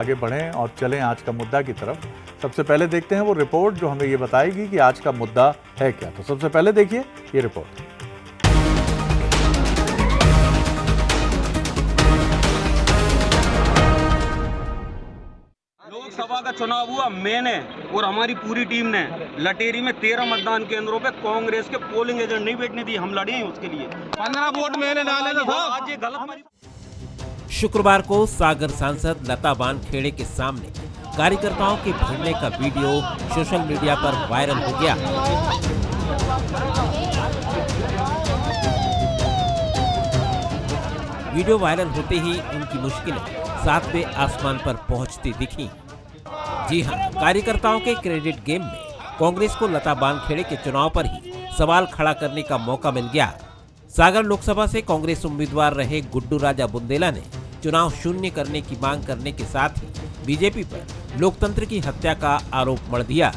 आगे बढ़ें और चलें आज का मुद्दा की तरफ। सबसे पहले देखते हैं वो रिपोर्ट जो हमें ये बताएगी कि आज का मुद्दा है क्या। तो सबसे पहले देखिए ये रिपोर्ट। लोकसभा का चुनाव हुआ, मैंने और हमारी पूरी टीम ने लटेरी में 13 मतदान केंद्रों पे कांग्रेस के पोलिंग एजेंट नहीं बैठने दिए। हम लड़े हैं उसके लिए। 15 वोट मैंने डाले थे। आज ये गलत। शुक्रवार को सागर सांसद लता वानखेड़े के सामने कार्यकर्ताओं के भिड़ने का वीडियो सोशल मीडिया पर वायरल हो गया। वीडियो वायरल होते ही उनकी मुश्किलें 7वें आसमान पर पहुंचती दिखी। जी हां, कार्यकर्ताओं के क्रेडिट गेम में कांग्रेस को लता वानखेड़े के चुनाव पर ही सवाल खड़ा करने का मौका मिल गया। सागर लोकसभा से कांग्रेस उम्मीदवार रहे गुड्डू राजा बुंदेला ने चुनाव शून्य करने की मांग करने के साथ ही बीजेपी पर लोकतंत्र की हत्या का आरोप मढ़ दिया।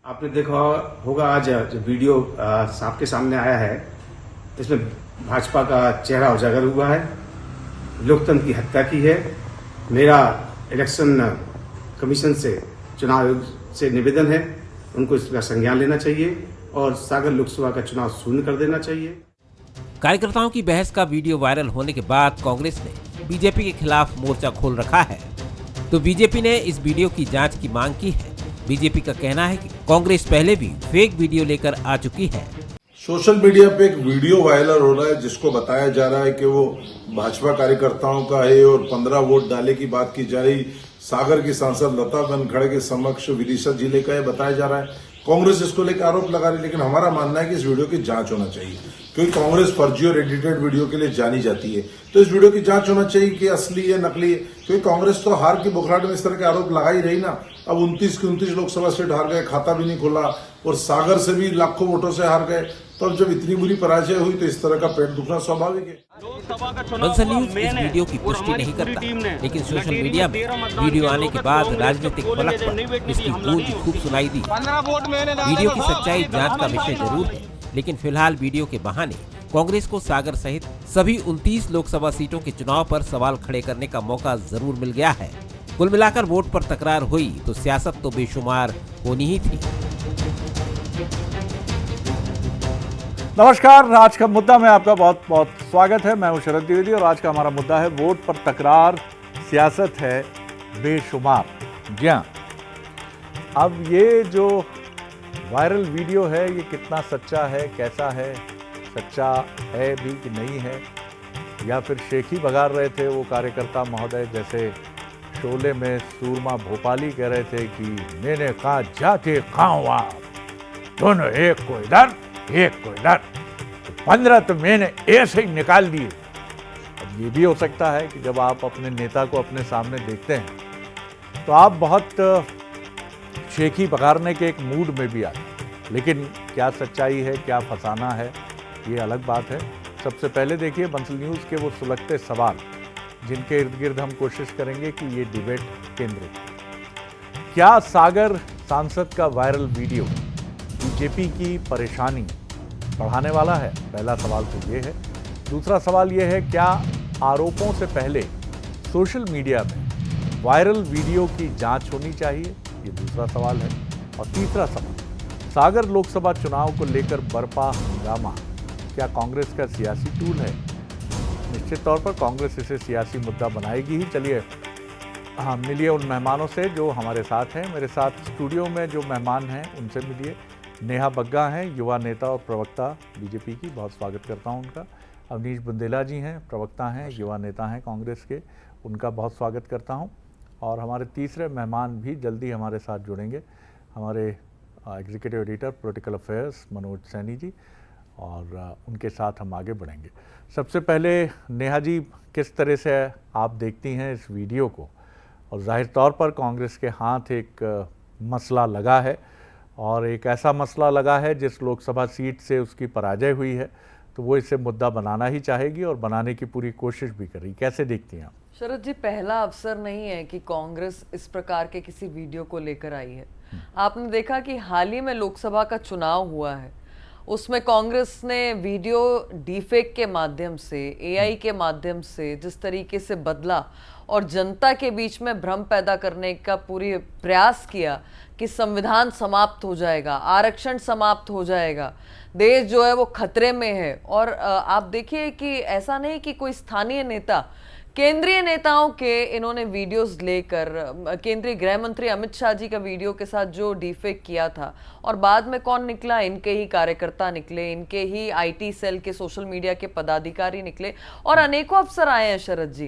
आपने देखा होगा आज जो वीडियो आपके सामने आया है, इसमें भाजपा का चेहरा उजागर हुआ है, लोकतंत्र की हत्या की है। मेरा इलेक्शन कमीशन से, चुनाव आयोग से निवेदन है, उनको इसका संज्ञान लेना चाहिए और सागर लोकसभा का चुनाव शून्य कर देना चाहिए। कार्यकर्ताओं की बहस का वीडियो वायरल होने के बाद कांग्रेस ने बीजेपी के खिलाफ मोर्चा खोल रखा है। तो बीजेपी ने इस वीडियो की जांच की मांग की है। बीजेपी का कहना है कि कांग्रेस पहले भी फेक वीडियो लेकर आ चुकी है। सोशल मीडिया पे एक वीडियो वायरल हो रहा है जिसको बताया जा रहा है कि वो भाजपा कार्यकर्ताओं का है और 15 वोट डाले की बात की जा रही। सागर की सांसद लता वानखेड़े के समक्ष विदिशा जिले का ये बताया जा रहा है। कांग्रेस इसको लेकर आरोप लगा रही है, लेकिन हमारा मानना है कि इस वीडियो की जांच होना चाहिए, क्योंकि कांग्रेस फर्जी और एडिटेड वीडियो के लिए जानी जाती है। तो इस वीडियो की जांच होना चाहिए कि असली है नकली है, क्योंकि कांग्रेस तो हार की बुखराहट में इस तरह के आरोप लगा ही रही ना। अब 29 की 29 लोकसभा सीट हार गए, खाता भी नहीं खुला और सागर से भी लाखों वोटों से हार गए। तो अब जब इतनी बुरी पराजय हुई तो इस तरह का पेट दुखना स्वाभाविक है। बंसल न्यूज इस वीडियो की पुष्टि नहीं करता, लेकिन सोशल मीडिया में वीडियो आने के बाद राजनीतिक फलक पर इसकी गूंज खूब सुनाई दी। वीडियो की सच्चाई जांच का विषय जरूर है, लेकिन फिलहाल वीडियो के बहाने कांग्रेस को सागर सहित सभी 29 लोकसभा सीटों के चुनाव पर सवाल खड़े करने का मौका जरूर मिल गया है। कुल मिलाकर वोट पर तकरार हुई तो सियासत तो बेशुमार होनी ही थी। नमस्कार, आज का मुद्दा में आपका बहुत बहुत स्वागत है। मैं हूं शरद द्विवेदी और आज का हमारा मुद्दा है वोट पर तकरार, सियासत है बेशुमार। जी हाँ, अब ये जो वायरल वीडियो है ये कितना सच्चा है, कैसा है, सच्चा है भी कि नहीं है, या फिर शेखी बघार रहे थे वो कार्यकर्ता महोदय, जैसे शोले में सूरमा भोपाली कह रहे थे कि मैंने कहा जाके खाऊं आप दोनों, एक को इधर एक को इधर, तो 15 तो मैंने ऐसे ही निकाल दिए। अब ये भी हो सकता है कि जब आप अपने नेता को अपने सामने देखते हैं तो आप बहुत शेखी बघारने के एक मूड में भी आते हैं, लेकिन क्या सच्चाई है, क्या फसाना है, ये अलग बात है। सबसे पहले देखिए बंसल न्यूज़ के वो सुलगते सवाल जिनके इर्द गिर्द हम कोशिश करेंगे कि ये डिबेट केंद्रित। क्या सागर सांसद का वायरल वीडियो बीजेपी की परेशानी बढ़ाने वाला है? पहला सवाल तो ये है। दूसरा सवाल ये है, क्या आरोपों से पहले सोशल मीडिया में वायरल वीडियो की जांच होनी चाहिए? ये दूसरा सवाल है। और तीसरा सवाल, सागर लोकसभा चुनाव को लेकर बरपा हंगामा क्या कांग्रेस का सियासी टूल है? निश्चित तौर पर कांग्रेस इसे सियासी मुद्दा बनाएगी ही। चलिए हाँ, मिलिए उन मेहमानों से जो हमारे साथ हैं। मेरे साथ स्टूडियो में जो मेहमान हैं उनसे मिलिए। नेहा बग्गा हैं, युवा नेता और प्रवक्ता बीजेपी की, बहुत स्वागत करता हूं उनका। अवनीश बुंदेला जी हैं, प्रवक्ता हैं, युवा नेता हैं कांग्रेस के, उनका बहुत स्वागत करता हूं। और हमारे तीसरे मेहमान भी जल्दी हमारे साथ जुड़ेंगे, हमारे executive editor political affairs Manoj Saini ji, और उनके साथ हम आगे बढ़ेंगे। सबसे पहले नेहा जी, किस तरह से आप देखती हैं इस वीडियो को? और जाहिर तौर पर कांग्रेस के हाथ एक मसला लगा है, और एक ऐसा मसला लगा है जिस लोकसभा सीट से उसकी पराजय हुई है, तो वो इसे मुद्दा बनाना ही चाहेगी और बनाने की पूरी कोशिश भी कर रही। कैसे देखती हैं आप? शरद जी, पहला अवसर नहीं है कि कांग्रेस इस प्रकार के किसी वीडियो को लेकर आई है। आपने देखा कि हाल ही में लोकसभा का चुनाव हुआ है, उसमें कांग्रेस ने वीडियो डीफेक के माध्यम से, एआई के माध्यम से जिस तरीके से बदला और जनता के बीच में भ्रम पैदा करने का पूरी प्रयास किया कि संविधान समाप्त हो जाएगा, आरक्षण समाप्त हो जाएगा, देश जो है वो खतरे में है। और आप देखिए कि ऐसा नहीं कि कोई स्थानीय नेता, केंद्रीय नेताओं के इन्होंने वीडियोस लेकर, केंद्रीय गृह मंत्री अमित शाह जी का वीडियो के साथ जो डीफेक किया था, और बाद में कौन निकला, इनके ही कार्यकर्ता निकले, इनके ही आईटी सेल के सोशल मीडिया के पदाधिकारी निकले, और अनेकों अफसर आए हैं शरद जी।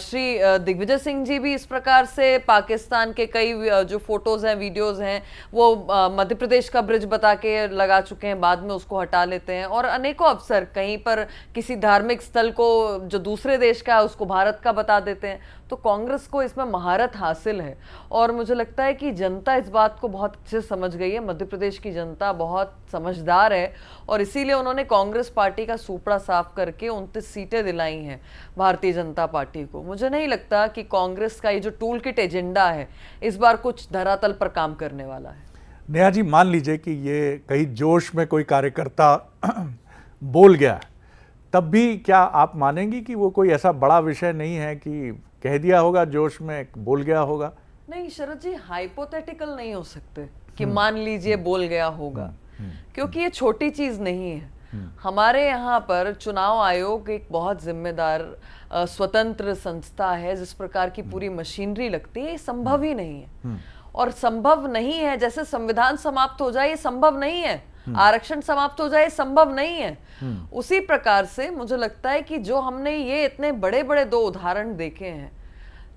श्री दिग्विजय सिंह जी भी इस प्रकार से पाकिस्तान के कई जो फोटोज हैं, वीडियोज हैं, वो मध्य प्रदेश का ब्रिज बता के लगा चुके हैं, बाद में उसको हटा लेते हैं। और अनेकों अफसर कहीं पर किसी धार्मिक स्थल को जो दूसरे देश का उसको भारत का बता देते हैं। तो कांग्रेस को इसमें महारत हासिल है, और मुझे लगता है कि जनता इस बात को बहुत अच्छे से समझ गई है। मध्य प्रदेश की जनता बहुत समझदार है, और इसीलिए उन्होंने कांग्रेस पार्टी का सूपड़ा साफ करके 29 सीटें दिलाई हैं भारतीय जनता पार्टी को। मुझे नहीं लगता कि कांग्रेस का ये जो टूल किट एजेंडा है इस बार कुछ धरातल पर काम करने वाला है। नेहा जी, मान लीजिए कि ये कहीं जोश में कोई कार्यकर्ता बोल गया, तब भी क्या आप मानेंगी कि वो कोई ऐसा बड़ा विषय नहीं है कि कह दिया होगा, जोश में बोल गया होगा? नहीं शरद जी, हाइपोथेटिकल नहीं हो सकते कि मान लीजिए बोल गया होगा, क्योंकि ये छोटी चीज नहीं है। हमारे यहाँ पर चुनाव आयोग एक बहुत जिम्मेदार स्वतंत्र संस्था है, जिस प्रकार की पूरी मशीनरी लगती है, ये संभव ही नहीं है। और संभव नहीं है, जैसे संविधान समाप्त हो जाए ये संभव नहीं है, आरक्षण समाप्त हो जाए संभव नहीं है, उसी प्रकार से मुझे लगता है कि जो हमने ये इतने बड़े बड़े 2 उदाहरण देखे हैं,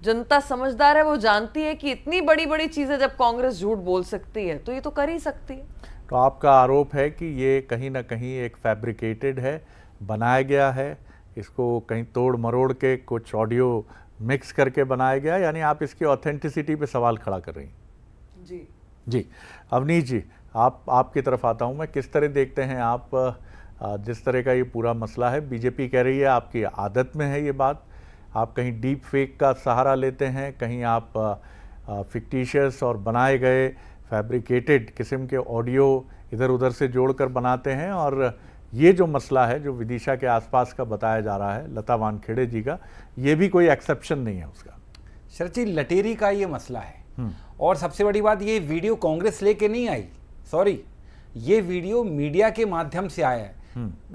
जनता समझदार है, वो जानती है कि इतनी बड़ी बड़ी चीजें जब कांग्रेस झूठ बोल सकती है तो ये तो कर ही सकती है। तो आपका आरोप है कि ये कहीं ना कहीं एक फैब्रिकेटेड है, बनाया गया है, इसको कहीं तोड़ मरोड़ के कुछ ऑडियो मिक्स करके बनाया गया, यानी आप इसकी ऑथेंटिसिटी पे सवाल खड़ा कर रही हैं? जी अवनीश जी, आपकी तरफ आता हूं मैं। किस तरह देखते हैं आप जिस तरह का ये पूरा मसला है? बीजेपी कह रही है आपकी आदत में है ये बात, आप कहीं डीप फेक का सहारा लेते हैं, कहीं आप फिक्टिशियस और बनाए गए फैब्रिकेटेड किस्म के ऑडियो इधर उधर से जोड़कर बनाते हैं। और ये जो मसला है जो विदिशा के आसपास का बताया जा रहा है लता वानखेड़े जी का, ये भी कोई एक्सेप्शन नहीं है उसका। शरद जी, लटेरी का ये मसला है, और सबसे बड़ी बात, ये वीडियो कांग्रेस लेके नहीं आई, सॉरी, ये वीडियो मीडिया के माध्यम से आया है।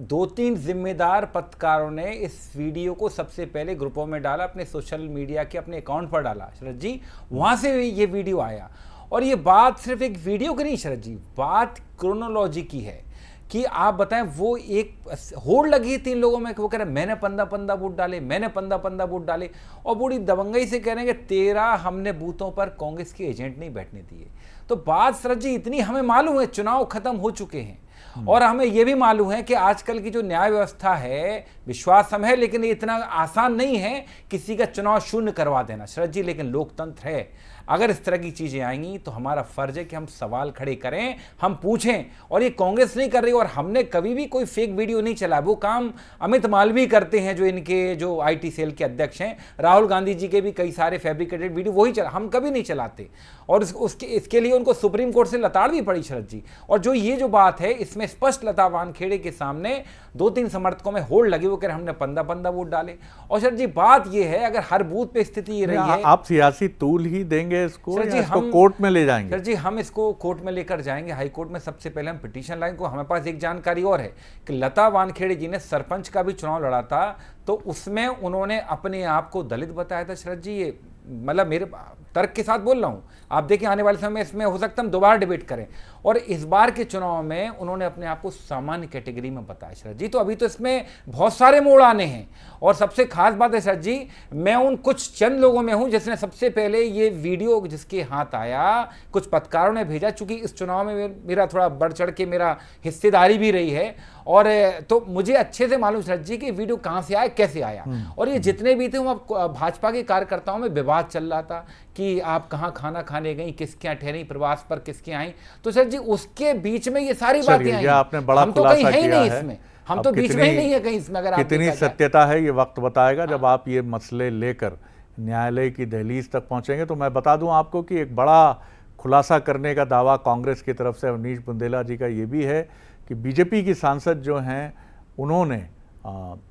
2-3 जिम्मेदार पत्रकारों ने इस वीडियो को सबसे पहले ग्रुपों में डाला, अपने सोशल मीडिया के अपने अकाउंट पर डाला शरद जी, वहां से ये वीडियो आया। और ये बात सिर्फ एक वीडियो की नहीं शरद जी, बात क्रोनोलॉजी की है कि आप बताएं, वो एक होड़ लगी है 3 लोगों में कि वो कह रहे मैंने 15 वोट डाले, मैंने 15 वोट डाले, और बड़ी दबंगई से कह रहे हैं कि 13 हमने बूथों पर कांग्रेस के एजेंट नहीं बैठने दिए। तो बात शरद जी इतनी हमें मालूम है, चुनाव खत्म हो चुके हैं, और हमें यह भी मालूम है कि आजकल की जो न्याय व्यवस्था है, विश्वास हम है, लेकिन ये इतना आसान नहीं है किसी का चुनाव शून्य करवा देना शरद जी, लेकिन लोकतंत्र है। अगर इस तरह की चीजें आएंगी तो हमारा फर्ज है कि हम सवाल खड़े करें, हम पूछें, और ये कांग्रेस नहीं कर रही, और हमने कभी भी कोई फेक वीडियो नहीं चला। वो काम अमित मालवीय करते हैं, जो इनके जो आईटी सेल के अध्यक्ष हैं, राहुल गांधी जी के भी कई सारे फैब्रिकेटेड वीडियो वही चला, हम कभी नहीं चलाते, और इसके लिए उनको सुप्रीम कोर्ट से लताड़ भी पड़ी शरद जी। और जो ये जो बात है, इसमें स्पष्ट लता वानखेड़े के सामने 2-3 समर्थकों में होड़ लगी, वो कह रहे हमने 15 वोट डाले। और शरद जी बात ये है, अगर हर बूथ पे स्थिति ये रही है, आप सियासी तूल ही देंगे इसको, या इसको कोर्ट में ले जाएंगे? सर जी, हम इसको कोर्ट में लेकर जाएंगे, हाई कोर्ट में। सबसे पहले हम पिटीशन लाएंगे। हमारे पास एक जानकारी और है कि लता वानखेड़े जी ने सरपंच का भी चुनाव लड़ा था, तो उसमें उन्होंने अपने आप को दलित बताया था शरद जी। ये मतलब मेरे तर्क के साथ बोल रहा हूं, आप देखिए आने वाले समय में इसमें हो सकता है हम दोबारा डिबेट करें। और इस बार के चुनाव में उन्होंने अपने आप को सामान्य कैटेगरी में बताया शरद जी। तो अभी तो इसमें बहुत सारे मोड़ आने हैं, और सबसे खास बात है शरद जी, मैं उन कुछ चंद लोगों में हूं जिसने सबसे पहले ये वीडियो जिसके हाथ आया, कुछ पत्रकारों ने भेजा, चूंकि इस चुनाव में मेरा थोड़ा बढ़ चढ़ के मेरा हिस्सेदारी भी रही है, और तो मुझे अच्छे से मालूम शरद जी कि वीडियो कहां से आया, कैसे आया। और ये जितने भी थे, वहां भाजपा के कार्यकर्ताओं में विवाद चल रहा था कि आप कहां खाना खाने गई, किसके यहाँ ठहरी, प्रवास पर किसके आई। तो सर जी उसके बीच में ये सारी बातें आई, आपने बड़ा हम तो कहीं खुलासा है ही किया नहीं है। इसमें, हम तो बीच में ही नहीं है कहीं इसमें। अगर कितनी सत्यता है ये वक्त बताएगा, जब आप ये मसले लेकर न्यायालय की दहलीज तक पहुंचेंगे। तो मैं बता दूं आपको कि एक बड़ा खुलासा करने का दावा कांग्रेस की तरफ से अवनीश बुंदेला जी का ये भी है कि बीजेपी की सांसद जो हैं उन्होंने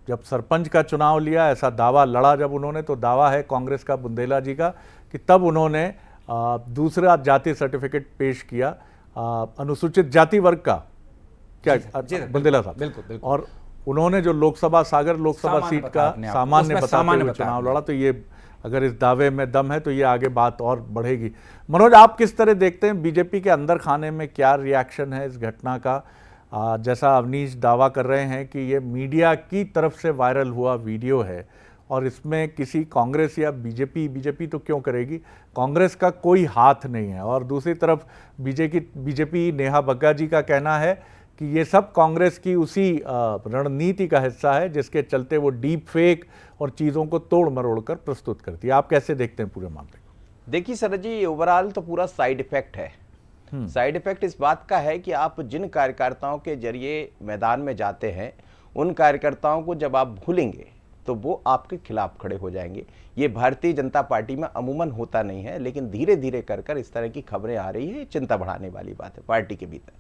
जब सरपंच का चुनाव लिया, ऐसा दावा लड़ा जब उन्होंने, तो दावा है कांग्रेस का बुंदेला जी का कि तब उन्होंने दूसरा जाति सर्टिफिकेट पेश किया अनुसूचित जाति वर्ग का, क्या बुंदेला साहब, बिल्कुल। और उन्होंने जो लोकसभा सागर लोकसभा सीट का सामान्य बताते हुए चुनाव लड़ा। तो ये अगर इस दावे में दम है तो ये आगे बात और बढ़ेगी। मनोज, आप किस तरह देखते हैं, बीजेपी के अंदर खाने में क्या रिएक्शन है इस घटना का? जैसा अवनीश दावा कर रहे हैं कि ये मीडिया की तरफ से वायरल हुआ वीडियो है और इसमें किसी कांग्रेस या बीजेपी तो क्यों करेगी, कांग्रेस का कोई हाथ नहीं है। और दूसरी तरफ बीजेपी नेहा बग्गा जी का कहना है कि ये सब कांग्रेस की उसी रणनीति का हिस्सा है जिसके चलते वो डीप फेक और चीज़ों को तोड़ मरोड़ कर प्रस्तुत करती है। आप कैसे देखते हैं पूरे मामले को? देखिए शरद जी, ओवरऑल तो पूरा साइड इफेक्ट है। साइड इफेक्ट इस बात का है कि आप जिन कार्यकर्ताओं के जरिए मैदान में जाते हैं, उन कार्यकर्ताओं को जब आप भूलेंगे तो वो आपके खिलाफ खड़े हो जाएंगे। ये भारतीय जनता पार्टी में अमूमन होता नहीं है, लेकिन धीरे धीरे कर इस तरह की खबरें आ रही है, चिंता बढ़ाने वाली बात है पार्टी के भीतर।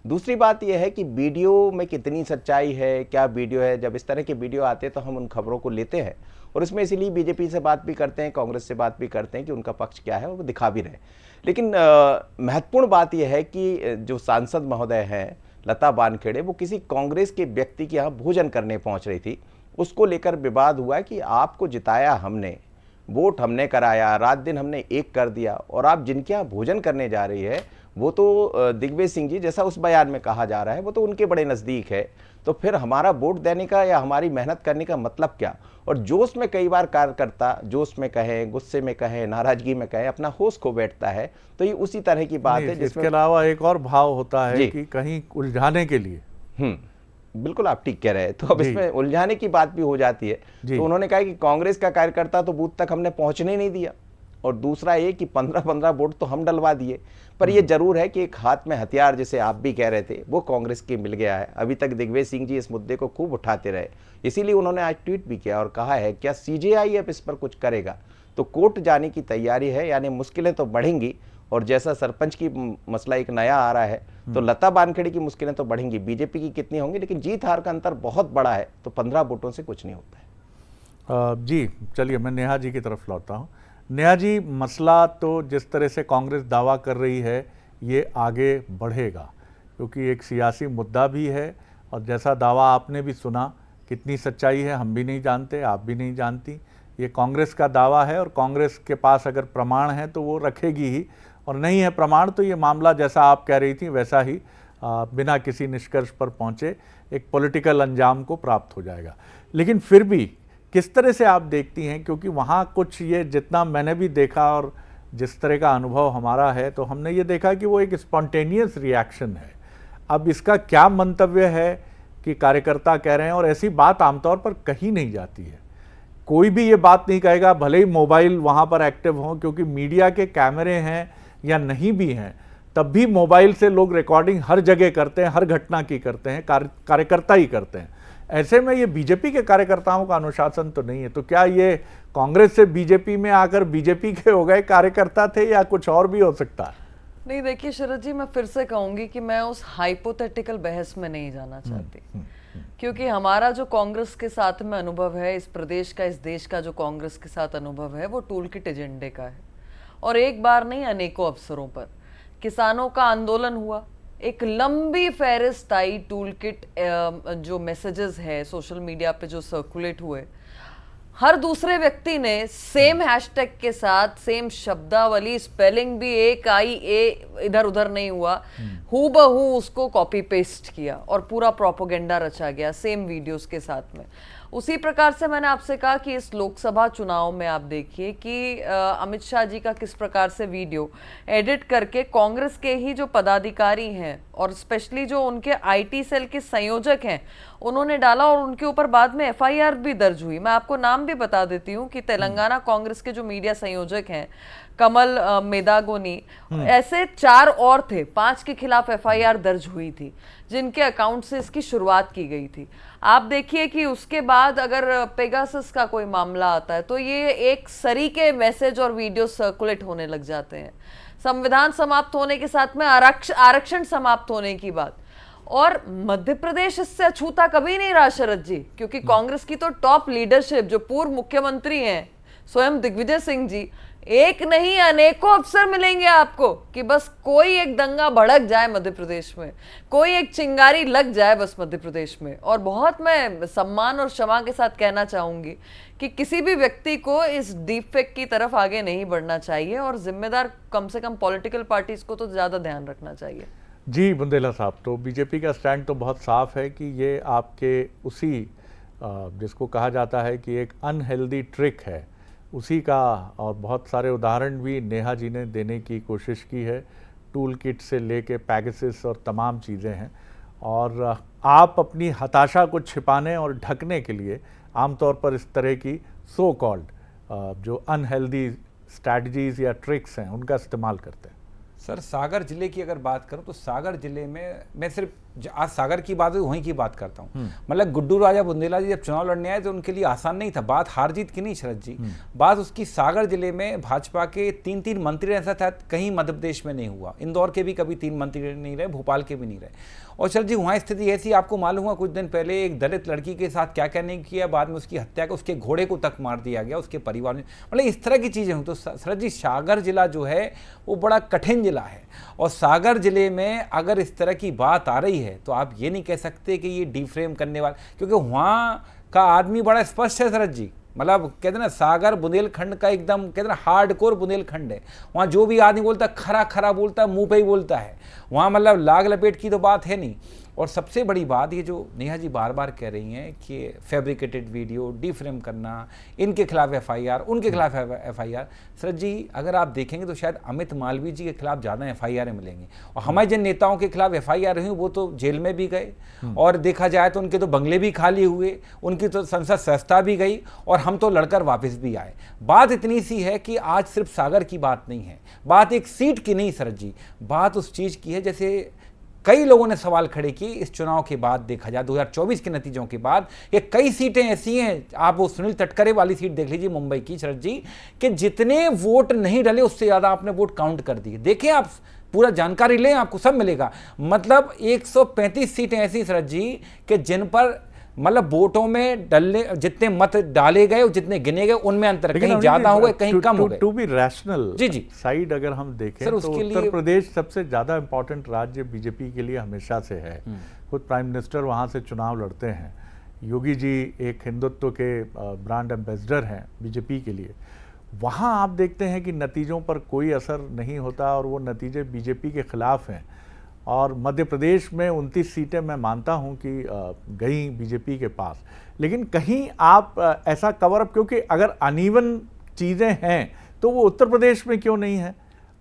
दूसरी बात यह है कि वीडियो में कितनी सच्चाई है, क्या वीडियो है। जब इस तरह के वीडियो आते हैं तो हम उन खबरों को लेते हैं और इसमें इसीलिए बीजेपी से बात भी करते हैं, कांग्रेस से बात भी करते हैं कि उनका पक्ष क्या है, वो दिखा भी रहे। लेकिन महत्वपूर्ण बात यह है कि जो सांसद महोदय हैं लता बानखेड़े, वो किसी कांग्रेस के व्यक्ति के यहाँ भोजन करने पहुँच रही थी। उसको लेकर विवाद हुआ कि आपको जिताया हमने, वोट हमने कराया, रात दिन हमने एक कर दिया, और आप जिनके यहाँ भोजन करने जा रही है वो तो दिग्विजय सिंह जी, जैसा उस बयान में कहा जा रहा है, वो तो उनके बड़े नज़दीक है। तो फिर हमारा वोट देने का या हमारी मेहनत करने का मतलब क्या? और जोश में कई बार कार्यकर्ता जोश में कहें, गुस्से में कहें, नाराजगी में कहें, अपना होश खो बैठता है। तो ये उसी तरह की बात है। इसके अलावा एक और भाव होता है कि कहीं उलझाने के लिए। बिल्कुल आप ठीक कह रहे हैं। तो अब इसमें उलझाने की बात भी हो जाती है। तो उन्होंने कहा कि कांग्रेस का कार्यकर्ता तो बूथ तक हमने पहुंचने नहीं दिया, और दूसरा ये कि 15-15 वोट तो हम डलवा दिए। पर ये जरूर है कि एक हाथ में हथियार, जिसे आप भी कह रहे थे, वो कांग्रेस के मिल गया है। अभी तक दिग्विजय सिंह जी इस मुद्दे को खूब उठाते रहे, इसीलिए उन्होंने आज ट्वीट भी किया और कहा है क्या सीजेआई अब इस पर कुछ करेगा? तो कोर्ट जाने की तैयारी है, यानी मुश्किलें तो बढ़ेंगी। और जैसा सरपंच की मसला एक नया आ रहा है, तो लता बानखेड़े की मुश्किलें तो बढ़ेंगी। बीजेपी की कितनी होंगी, लेकिन जीत हार का अंतर बहुत बड़ा है, तो 15 वोटों से कुछ नहीं होता है। जी चलिए, मैं नेहा जी की तरफ लौटता हूँ। नेहा जी, मसला तो जिस तरह से कांग्रेस दावा कर रही है ये आगे बढ़ेगा, क्योंकि एक सियासी मुद्दा भी है, और जैसा दावा आपने भी सुना, कितनी सच्चाई है हम भी नहीं जानते, आप भी नहीं जानती। ये कांग्रेस का दावा है और कांग्रेस के पास अगर प्रमाण है तो वो रखेगी ही, और नहीं है प्रमाण तो ये मामला जैसा आप कह रही थी वैसा ही बिना किसी निष्कर्ष पर पहुँचे एक पॉलिटिकल अंजाम को प्राप्त हो जाएगा। लेकिन फिर भी किस तरह से आप देखती हैं, क्योंकि वहाँ कुछ ये जितना मैंने भी देखा और जिस तरह का अनुभव हमारा है, तो हमने ये देखा कि वो एक स्पॉन्टेनियस रिएक्शन है। अब इसका क्या मंतव्य है कि कार्यकर्ता कह रहे हैं, और ऐसी बात आमतौर पर कही नहीं जाती है। कोई भी ये बात नहीं कहेगा, भले ही मोबाइल वहाँ पर एक्टिव हों, क्योंकि मीडिया के कैमरे हैं या नहीं भी हैं, तब भी मोबाइल से लोग रिकॉर्डिंग हर जगह करते हैं, हर घटना की करते हैं, कार्यकर्ता ही करते हैं। ऐसे में ये बीजेपी के कार्यकर्ताओं का अनुशासन तो नहीं है। तो क्या ये कांग्रेस से बीजेपी में आकर बीजेपी के हो गए कार्यकर्ता थे, या कुछ और भी हो सकता है? नहीं, देखिए शरद जी, मैं फिर से कहूंगी कि मैं उस हाइपोथेटिकल बहस में नहीं जाना चाहती, क्योंकि हमारा जो कांग्रेस के साथ में अनुभव है, इस प्रदेश का, इस देश का जो कांग्रेस के साथ अनुभव है, वो टूल किट एजेंडे का है। और एक बार नहीं, अनेकों अवसरों पर किसानों का आंदोलन हुआ, एक लंबी फहरिस्त आई टूल किट जो मैसेजेस है सोशल मीडिया पे जो सर्कुलेट हुए, हर दूसरे व्यक्ति ने सेम हैशटैग के साथ, सेम शब्दावली, स्पेलिंग भी एक आई, ए इधर उधर नहीं हुआ, हूबहू उसको कॉपी पेस्ट किया और पूरा प्रोपेगेंडा रचा गया सेम वीडियोस के साथ में। उसी प्रकार से मैंने आपसे कहा कि इस लोकसभा चुनाव में आप देखिए कि अमित शाह जी का किस प्रकार से वीडियो एडिट करके कांग्रेस के ही जो पदाधिकारी हैं और स्पेशली जो उनके आईटी सेल के संयोजक हैं उन्होंने डाला, और उनके ऊपर बाद में एफआईआर भी दर्ज हुई। मैं आपको नाम भी बता देती हूँ कि तेलंगाना कांग्रेस के जो मीडिया संयोजक हैं कमल मेदागोनी, ऐसे 4 और थे, 5 के खिलाफ एफआईआर दर्ज हुई थी जिनके अकाउंट से इसकी शुरुआत की गई थी। आप देखिए कि उसके बाद अगर पेगासस का कोई मामला आता है तो ये एक सरी के मैसेज और वीडियो सर्कुलेट होने लग जाते हैं। संविधान समाप्त होने के साथ में आरक्षण समाप्त होने की बात, और मध्य प्रदेश इससे अछूता कभी नहीं रहा शरद जी, क्योंकि कांग्रेस की तो टॉप लीडरशिप जो पूर्व मुख्यमंत्री हैं स्वयं दिग्विजय सिंह जी, एक नहीं अनेकों अवसर मिलेंगे आपको कि बस कोई एक दंगा भड़क जाए मध्य प्रदेश में, कोई एक चिंगारी लग जाए बस मध्य प्रदेश में। और बहुत मैं सम्मान और क्षमा के साथ कहना चाहूंगी कि किसी भी व्यक्ति को इस डीप फेक की तरफ आगे नहीं बढ़ना चाहिए और जिम्मेदार कम से कम पॉलिटिकल पार्टीज को तो ज्यादा ध्यान रखना चाहिए। जी बुंदेला साहब, तो बीजेपी का स्टैंड तो बहुत साफ है कि ये आपके उसी जिसको कहा जाता है कि एक अनहेल्दी ट्रिक है, उसी का, और बहुत सारे उदाहरण भी नेहा जी ने देने की कोशिश की है, टूल किट से लेके पैगेसिस और तमाम चीज़ें हैं। और आप अपनी हताशा को छिपाने और ढकने के लिए आमतौर पर इस तरह की सो कॉल्ड जो अनहेल्दी स्ट्रैटेजीज या ट्रिक्स हैं उनका इस्तेमाल करते हैं। सर, सागर जिले की अगर बात करूं तो सागर जिले में मैं सिर्फ आज सागर की बात वहीं की बात करता हूं। मतलब गुड्डू राजा बुंदेला जी जब चुनाव लड़ने आए तो उनके लिए आसान नहीं था। बात हार जीत की नहीं शरद जी, बात उसकी सागर जिले में भाजपा के 3 मंत्री, ऐसा था कहीं मध्य प्रदेश में नहीं हुआ। इंदौर के भी कभी 3 मंत्री नहीं रहे, भोपाल के भी नहीं रहे। और शरद जी वहाँ स्थिति ऐसी, आपको मालूम हुआ कुछ दिन पहले एक दलित लड़की के साथ क्या क्या नहीं किया, बाद में उसकी हत्या कर उसके घोड़े को तक मार दिया गया, उसके परिवार में, मतलब इस तरह की चीज़ें हुई। तो शरद जी सागर जिला जो है वो बड़ा कठिन जिला है, और सागर जिले में अगर इस तरह की बात आ रही है तो आप ये नहीं कह सकते कि ये डिफ्रेम करने वाला, क्योंकि वहाँ का आदमी बड़ा स्पष्ट है शरद जी। मतलब कहते ना सागर बुंदेलखंड का एकदम कहते ना हार्डकोर बुंदेलखंड है। वहाँ जो भी आदमी बोलता है खरा खरा बोलता है, मुंह पे ही बोलता है। वहाँ मतलब लाग लपेट की तो बात है नहीं। और सबसे बड़ी बात ये जो नेहा जी बार बार कह रही हैं कि फैब्रिकेटेड वीडियो, डिफ्रेम करना, इनके खिलाफ एफआईआर, उनके खिलाफ एफआईआर। सर जी अगर आप देखेंगे तो शायद अमित मालवीय जी के खिलाफ ज़्यादा एफआईआर मिलेंगे, और हमारे जिन नेताओं के खिलाफ एफआईआर हुई वो तो जेल में भी गए, और देखा जाए तो उनके तो बंगले भी खाली हुए, उनकी तो संसद सस्ता भी गई, और हम तो लड़कर वापस भी आए। बात इतनी सी है कि आज सिर्फ सागर की बात नहीं है, बात एक सीट की नहीं सर जी, बात उस चीज़ की है जैसे कई लोगों ने सवाल खड़े किए इस चुनाव के बाद, देखा जाए 2024 के नतीजों के बाद, ये कई सीटें ऐसी हैं, आप वो सुनील तटकरे वाली सीट देख लीजिए मुंबई की शरद जी, कि जितने वोट नहीं डले उससे ज़्यादा आपने वोट काउंट कर दिए। देखें आप पूरा जानकारी लें, आपको सब मिलेगा। मतलब 135 सीटें ऐसी शरद जी कि जिन पर मतलब वोटों में डलने जितने मत डाले गए और जितने गिने गए उनमें अंतर, कहीं ज्यादा हो गए कहीं कम हो गए। टू बी रैशनल जी साइड अगर हम देखें तो उत्तर प्रदेश सबसे ज्यादा इंपॉर्टेंट राज्य बीजेपी के लिए हमेशा से है। खुद प्राइम मिनिस्टर वहां से चुनाव लड़ते हैं। योगी जी एक हिंदुत्व के ब्रांड एम्बेसडर हैं बीजेपी के लिए। वहां आप देखते हैं कि नतीजों पर कोई असर नहीं होता और वो नतीजे बीजेपी के खिलाफ हैं। और मध्य प्रदेश में 29 सीटें मैं मानता हूं कि गई बीजेपी के पास, लेकिन कहीं आप ऐसा कवर अप, क्योंकि अगर अनइवन चीज़ें हैं तो वो उत्तर प्रदेश में क्यों नहीं है?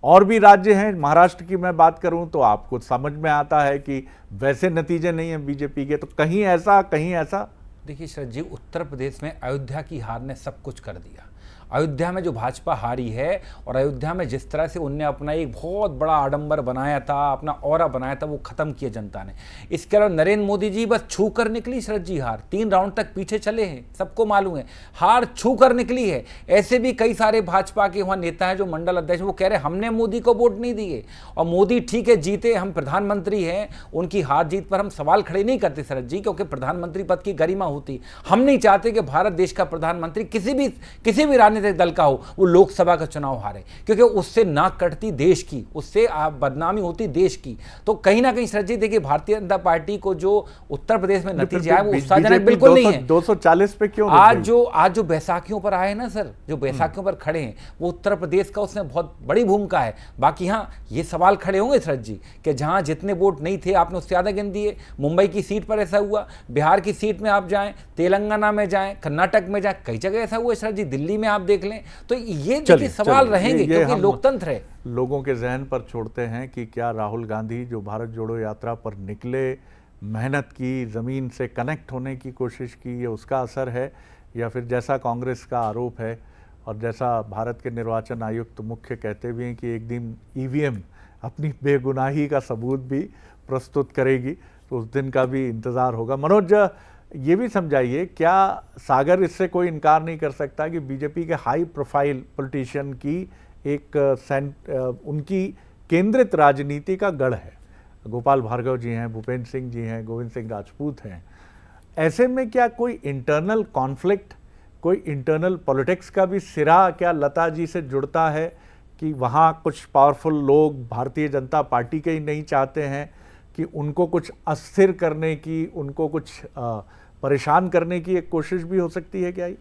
और भी राज्य हैं, महाराष्ट्र की मैं बात करूं तो आपको समझ में आता है कि वैसे नतीजे नहीं हैं बीजेपी के, तो कहीं ऐसा कहीं ऐसा। देखिए शरद जी, उत्तर प्रदेश में अयोध्या की हार ने सब कुछ कर दिया। अयोध्या में जो भाजपा हारी है, और अयोध्या में जिस तरह से उनने अपना एक बहुत बड़ा आडंबर बनाया था, अपना ऑरा बनाया था, वो खत्म किया जनता ने। इसके अलावा नरेंद्र मोदी जी बस छू कर निकली शरद जी हार, 3 राउंड तक पीछे चले हैं, सबको मालूम है, हार छू कर निकली है। ऐसे भी कई सारे भाजपा के वहाँ नेता हैं जो मंडल अध्यक्ष, वो कह रहे हमने मोदी को वोट नहीं दिए, और मोदी ठीक है जीते, हम प्रधानमंत्री हैं, उनकी हार जीत पर हम सवाल खड़े नहीं करते शरद जी, क्योंकि प्रधानमंत्री पद की गरिमा होती। हम नहीं चाहते कि भारत देश का प्रधानमंत्री किसी भी राजनीतिक दल का हो वो लोकसभा का चुनाव हारे, क्योंकि उससे नाक कटती देश की, उससे बदनामी होती देश की। तो कहीं ना कहीं शरद जी देखिए, भारतीय जनता पार्टी को जो उत्तर प्रदेश में नतीजे आए वो उत्साहजनक बिल्कुल नहीं है। 240 पे क्यों? आज जो बैसाखियों पर आए ना सर, जो बैसाखियों पर खड़े हैं, वो उत्तर प्रदेश का उसमें बहुत बड़ी भूमिका है। बाकी हाँ ये सवाल खड़े होंगे शरद जी कि जहां जितने वोट नहीं थे आपने उससे ज्यादा गिन दिए। मुंबई की सीट पर ऐसा हुआ, बिहार की सीट में आप जाएं, तेलंगाना में जाएं, कर्नाटक में जाएं, कई जगह ऐसा हुआ शरद जी, दिल्ली में आप देख लें। तो ये देखिए सवाल रहेंगे, क्योंकि लोकतंत्र है। लोगों के जहन पर छोड़ते हैं कि क्या राहुल गांधी जो भारत जोड़ो यात्रा पर निकले, मेहनत की, ज़मीन से कनेक्ट होने की कोशिश की, ये उसका असर है, या फिर जैसा कांग्रेस का आरोप है और जैसा भारत के निर्वाचन आयुक्त मुख्य कहते भी हैं कि एक दिन ईवीएम अपनी बेगुनाही का सबूत भी प्रस्तुत करेगी, तो उस दिन का भी इंतज़ार होगा। मनोज ये भी समझाइए, क्या सागर इससे कोई इनकार नहीं कर सकता कि बीजेपी के हाई प्रोफाइल पॉलिटिशियन की एक उनकी केंद्रित राजनीति का गढ़ है? गोपाल भार्गव जी हैं, भूपेंद्र सिंह जी हैं, गोविंद सिंह राजपूत हैं। ऐसे में क्या कोई इंटरनल कॉन्फ्लिक्ट, कोई इंटरनल पॉलिटिक्स का भी सिरा क्या लता जी से जुड़ता है कि वहाँ कुछ पावरफुल लोग भारतीय जनता पार्टी के ही नहीं चाहते हैं कि उनको कुछ अस्थिर करने की, उनको कुछ परेशान करने की एक कोशिश भी हो सकती है क्या? ये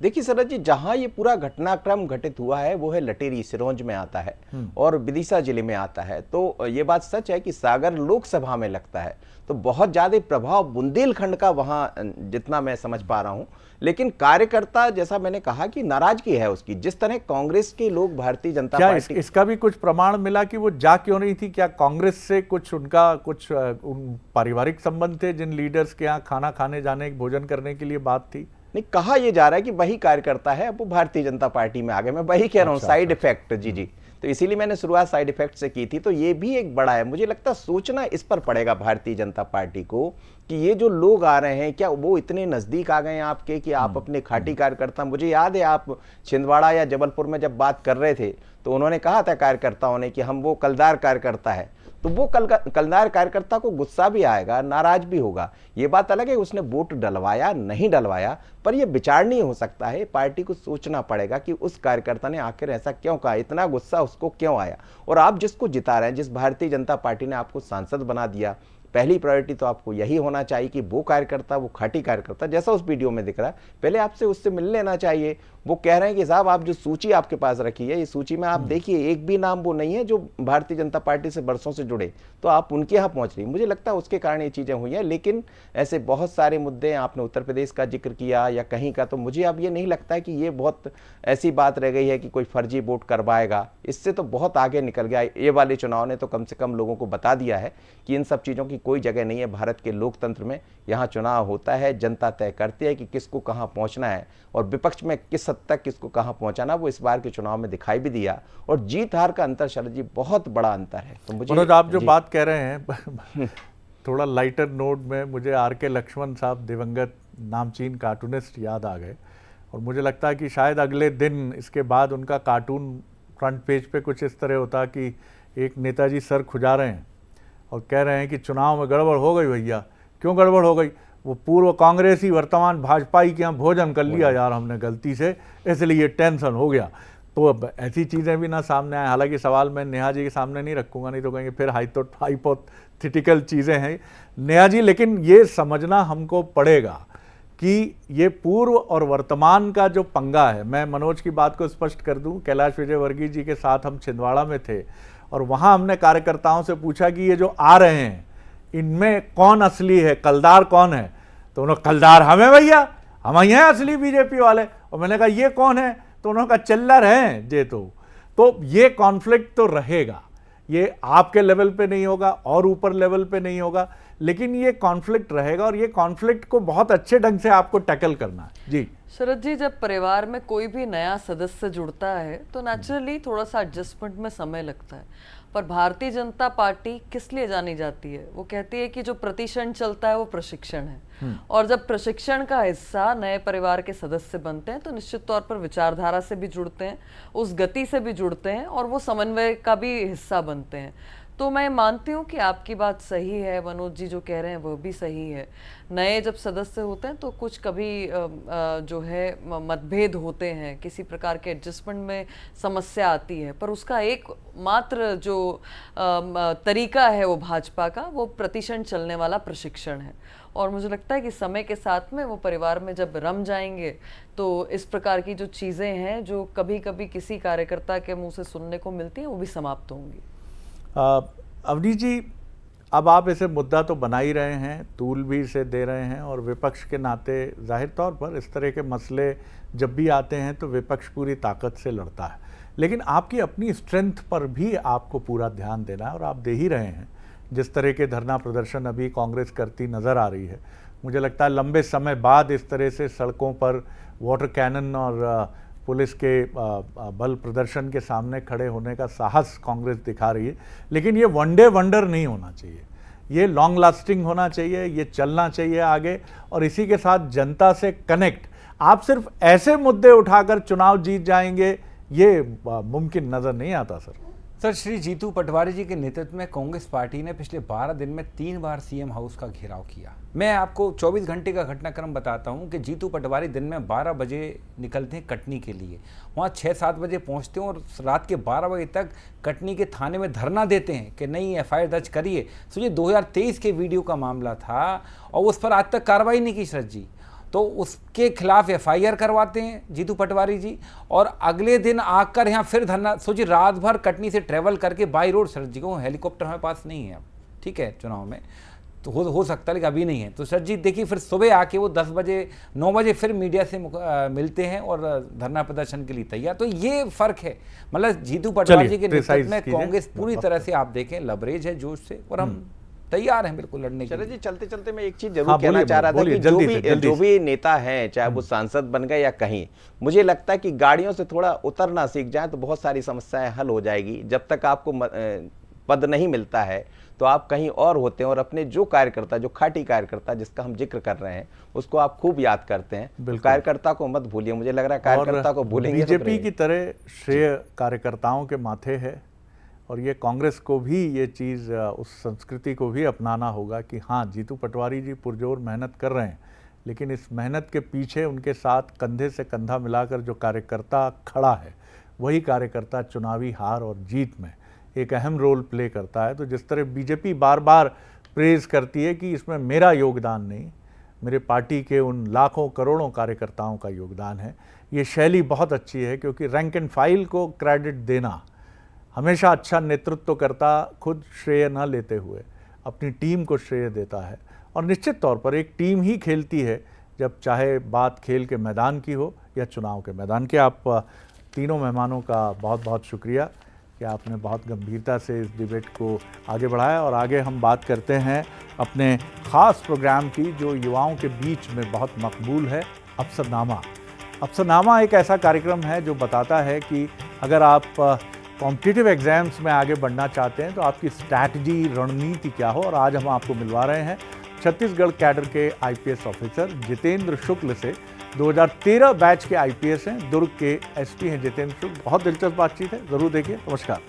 देखिए शरद जी, जहां ये पूरा घटनाक्रम घटित हुआ है वो है लटेरी, सिरोंज में आता है और विदिशा जिले में आता है। तो ये बात सच है कि सागर लोकसभा में लगता है, तो बहुत ज्यादा प्रभाव बुंदेलखंड का वहां जितना मैं समझ पा रहा हूं। लेकिन कार्यकर्ता, जैसा मैंने कहा कि नाराजगी है उसकी, जिस तरह कांग्रेस के लोग भारतीय जनता पार्टी इसका भी कुछ प्रमाण मिला कि वो जा क्यों नहीं थी? क्या कांग्रेस से कुछ उनका कुछ उन पारिवारिक संबंध थे जिन लीडर्स के यहाँ खाना खाने जाने, भोजन करने के लिए बात थी? नहीं, कहा यह जा रहा है कि वही कार्यकर्ता है, अब वो भारतीय जनता पार्टी में आ गए। मैं वही कह रहा हूँ, साइड इफेक्ट। जी, तो इसीलिए मैंने शुरुआत साइड इफेक्ट से की थी। तो ये भी एक बड़ा है, मुझे लगता है सोचना इस पर पड़ेगा भारतीय जनता पार्टी को कि ये जो लोग आ रहे हैं, क्या वो इतने नजदीक आ गए हैं आपके कि आप अपने खाटी कार्यकर्ता। मुझे याद है आप छिंदवाड़ा या जबलपुर में जब बात कर रहे थे तो उन्होंने कहा था कार्यकर्ताओं ने कि हम वो कलदार कार्यकर्ता है। तो वो कलदार कार्यकर्ता को गुस्सा भी आएगा, नाराज भी होगा। ये बात अलग है उसने वोट डलवाया नहीं डलवाया, पर ये विचारणीय हो सकता है। पार्टी को सोचना पड़ेगा कि उस कार्यकर्ता ने आखिर ऐसा क्यों कहा, इतना गुस्सा उसको क्यों आया। और आप जिसको जिता रहे हैं, जिस भारतीय जनता पार्टी ने आपको सांसद बना दिया, पहली प्रायोरिटी तो आपको यही होना चाहिए कि वो कार्यकर्ता, वो खाटी कार्यकर्ता जैसा उस वीडियो में दिख रहा है, पहले आपसे उससे मिल लेना चाहिए। वो कह रहे हैं कि साहब आप जो सूची आपके पास रखी है, ये सूची में आप देखिए एक भी नाम वो नहीं है जो भारतीय जनता पार्टी से बरसों से जुड़े, तो आप उनके यहाँ पहुंच रही। मुझे लगता है उसके कारण ये चीजें हुई हैं। लेकिन ऐसे बहुत सारे मुद्दे, आपने उत्तर प्रदेश का जिक्र किया या कहीं का, तो मुझे अब ये नहीं लगता है कि ये बहुत ऐसी बात रह गई है कि कोई फर्जी वोट करवाएगा। इससे तो बहुत आगे निकल गया। ये वाले चुनाव ने तो कम से कम लोगों को बता दिया है कि इन सब चीजों की कोई जगह नहीं है भारत के लोकतंत्र में। यहाँ चुनाव होता है, जनता तय करती है कि किसको कहाँ पहुंचना है और विपक्ष में किस हद तक किसको कहाँ पहुंचाना। वो इस बार के चुनाव में दिखाई भी दिया। और जीत हार का अंतर शरद जी बहुत बड़ा अंतर है। तो मुझे मनोज, आप जो बात कह रहे हैं थोड़ा लाइटर नोट में मुझे आर.के. लक्ष्मण साहब, दिवंगत नामचीन कार्टूनिस्ट याद आ गए। और मुझे लगता है कि शायद अगले दिन इसके बाद उनका कार्टून फ्रंट पेज पे कुछ इस तरह होता कि एक नेताजी सर खुजा रहे हैं और कह रहे हैं कि चुनाव में गड़बड़ हो गई भैया। क्यों गड़बड़ हो गई? वो पूर्व कांग्रेसी वर्तमान भाजपाई के यहाँ भोजन कर लिया यार हमने गलती से, इसलिए टेंशन हो गया। तो अब ऐसी चीज़ें भी ना सामने आए। हालांकि सवाल मैं नेहा जी के सामने नहीं रखूंगा, नहीं तो कहेंगे फिर हाइपोथेटिकल चीज़ें हैं नेहा जी। लेकिन ये समझना हमको पड़ेगा कि ये पूर्व और वर्तमान का जो पंगा है, मैं मनोज की बात को स्पष्ट कर दूं, कैलाश विजयवर्गीय जी के साथ हम छिंदवाड़ा में थे और वहाँ हमने कार्यकर्ताओं से पूछा कि ये जो आ रहे हैं इनमें कौन असली है, कलदार कौन है? तो उन्होंने कलदार हमें भैया, हम ही हैं असली बीजेपी वाले। और मैंने कहा ये कौन है? तो उन्होंने कहा चिल्लर हैं जे। तो ये कॉन्फ्लिक्ट तो रहेगा, ये आपके लेवल पे नहीं होगा और ऊपर लेवल पे नहीं होगा, लेकिन ये कॉन्फ्लिक्ट रहेगा और ये कॉन्फ्लिक्ट को बहुत अच्छे ढंग से आपको टैकल करना है। जी शरद जी, जब परिवार में कोई भी नया सदस्य जुड़ता है तो नेचुरली थोड़ा सा एडजस्टमेंट में समय लगता है। पर भारतीय जनता पार्टी किस लिए जानी जाती है? वो कहती है कि जो प्रतिक्षण चलता है वो प्रशिक्षण है। और जब प्रशिक्षण का हिस्सा नए परिवार के सदस्य बनते हैं तो निश्चित तौर पर विचारधारा से भी जुड़ते हैं, उस गति से भी जुड़ते हैं और वो समन्वय का भी हिस्सा बनते हैं। तो मैं मानती हूँ कि आपकी बात सही है, मनोज जी जो कह रहे हैं वह भी सही है। नए जब सदस्य होते हैं तो कुछ कभी जो है मतभेद होते हैं, किसी प्रकार के एडजस्टमेंट में समस्या आती है, पर उसका एक मात्र जो तरीका है वो भाजपा का, वो प्रतिक्षण चलने वाला प्रशिक्षण है। और मुझे लगता है कि समय के साथ में वो परिवार में जब रम जाएंगे तो इस प्रकार की जो चीज़ें हैं जो कभी कभी किसी कार्यकर्ता के मुंह से सुनने को मिलती हैं वो भी समाप्त होंगी। अवनीश जी, अब आप इसे मुद्दा तो बना ही रहे हैं, तूल भी इसे दे रहे हैं और विपक्ष के नाते जाहिर तौर पर इस तरह के मसले जब भी आते हैं तो विपक्ष पूरी ताकत से लड़ता है। लेकिन आपकी अपनी स्ट्रेंथ पर भी आपको पूरा ध्यान देना है और आप दे ही रहे हैं। जिस तरह के धरना प्रदर्शन अभी कांग्रेस करती नज़र आ रही है, मुझे लगता है लंबे समय बाद इस तरह से सड़कों पर वाटर कैनन और पुलिस के बल प्रदर्शन के सामने खड़े होने का साहस कांग्रेस दिखा रही है। लेकिन ये वन डे वंडर नहीं होना चाहिए, ये लॉन्ग लास्टिंग होना चाहिए, ये चलना चाहिए आगे और इसी के साथ जनता से कनेक्ट। आप सिर्फ ऐसे मुद्दे उठाकर चुनाव जीत जाएंगे ये मुमकिन नज़र नहीं आता सर। सर, श्री जीतू पटवारी जी के नेतृत्व में कांग्रेस पार्टी ने पिछले 12 दिन में 3 बार सीएम हाउस का घेराव किया। मैं आपको 24 घंटे का घटनाक्रम बताता हूं कि जीतू पटवारी दिन में 12 बजे निकलते हैं कटनी के लिए, वहां 6-7 बजे पहुंचते हैं और रात के 12 बजे तक कटनी के थाने में धरना देते हैं कि नहीं एफआईआर दर्ज करिए। सो ये 2023 के वीडियो का मामला था और उस पर आज तक कार्रवाई नहीं की शरद जी, तो उसके खिलाफ एफआईआर करवाते हैं जीतू पटवारी जी और अगले दिन आकर यहाँ फिर धरना। सोचिए, रात भर कटनी से ट्रेवल करके बाई रोड शरद जी को, हेलीकॉप्टर हमारे पास नहीं है अब, ठीक है, चुनाव में तो हो सकता है लेकिन अभी नहीं है। तो सर जी देखिए, फिर सुबह आके वो 10 बजे 9 बजे फिर मीडिया से मिलते हैं और धरना प्रदर्शन के लिए तैयार। तो ये फर्क है, मतलब जीतू पटवारी जी के नेतृत्व में कांग्रेस पूरी तरह से आप देखें लबरेज है जोश से और हम तैयार हैं बिल्कुल लड़ने के लिए। चलो जी, चलते चलते मैं एक चीज जरूर कहना चाह रहा था कि जो भी नेता हैं, चाहे वो सांसद बन गए या कहीं, मुझे लगता है कि गाड़ियों से थोड़ा उतरना सीख जाए तो बहुत सारी समस्याएं हल हो जाएगी। जब तक आपको पद नहीं मिलता है तो आप कहीं और होते हैं और अपने जो कार्यकर्ता, जो खाटी कार्यकर्ता जिसका हम जिक्र कर रहे हैं, उसको आप खूब याद करते हैं। कार्यकर्ता को मत भूलिए, मुझे लग रहा है कार्यकर्ता को भूलेंगे बीजेपी की तरह श्रेय कार्यकर्ताओं के माथे है और ये कांग्रेस को भी ये चीज़, उस संस्कृति को भी अपनाना होगा कि हाँ, जीतू पटवारी जी पुरजोर मेहनत कर रहे हैं, लेकिन इस मेहनत के पीछे उनके साथ कंधे से कंधा मिलाकर जो कार्यकर्ता खड़ा है, वही कार्यकर्ता चुनावी हार और जीत में एक अहम रोल प्ले करता है। तो जिस तरह बीजेपी बार बार प्रेज करती है कि इसमें मेरा योगदान नहीं, मेरे पार्टी के उन लाखों करोड़ों कार्यकर्ताओं का योगदान है, ये शैली बहुत अच्छी है क्योंकि रैंक एंड फाइल को क्रेडिट देना, हमेशा अच्छा नेतृत्व करता खुद श्रेय न लेते हुए अपनी टीम को श्रेय देता है। और निश्चित तौर पर एक टीम ही खेलती है, जब चाहे बात खेल के मैदान की हो या चुनाव के मैदान की। आप तीनों मेहमानों का बहुत बहुत शुक्रिया कि आपने बहुत गंभीरता से इस डिबेट को आगे बढ़ाया। और आगे हम बात करते हैं अपने ख़ास प्रोग्राम की, जो युवाओं के बीच में बहुत मकबूल है, अफसरनामा। अफसरनामा एक ऐसा कार्यक्रम है जो बताता है कि अगर आप कॉम्पिटिटिव एग्जाम्स में आगे बढ़ना चाहते हैं तो आपकी स्ट्रैटेजी, रणनीति क्या हो। और आज हम आपको मिलवा रहे हैं छत्तीसगढ़ कैडर के आईपीएस ऑफिसर जितेंद्र शुक्ल से। 2013 बैच के आईपीएस हैं, दुर्ग के एसपी हैं जितेंद्र शुक्ल। बहुत दिलचस्प बातचीत है, ज़रूर देखिए। नमस्कार।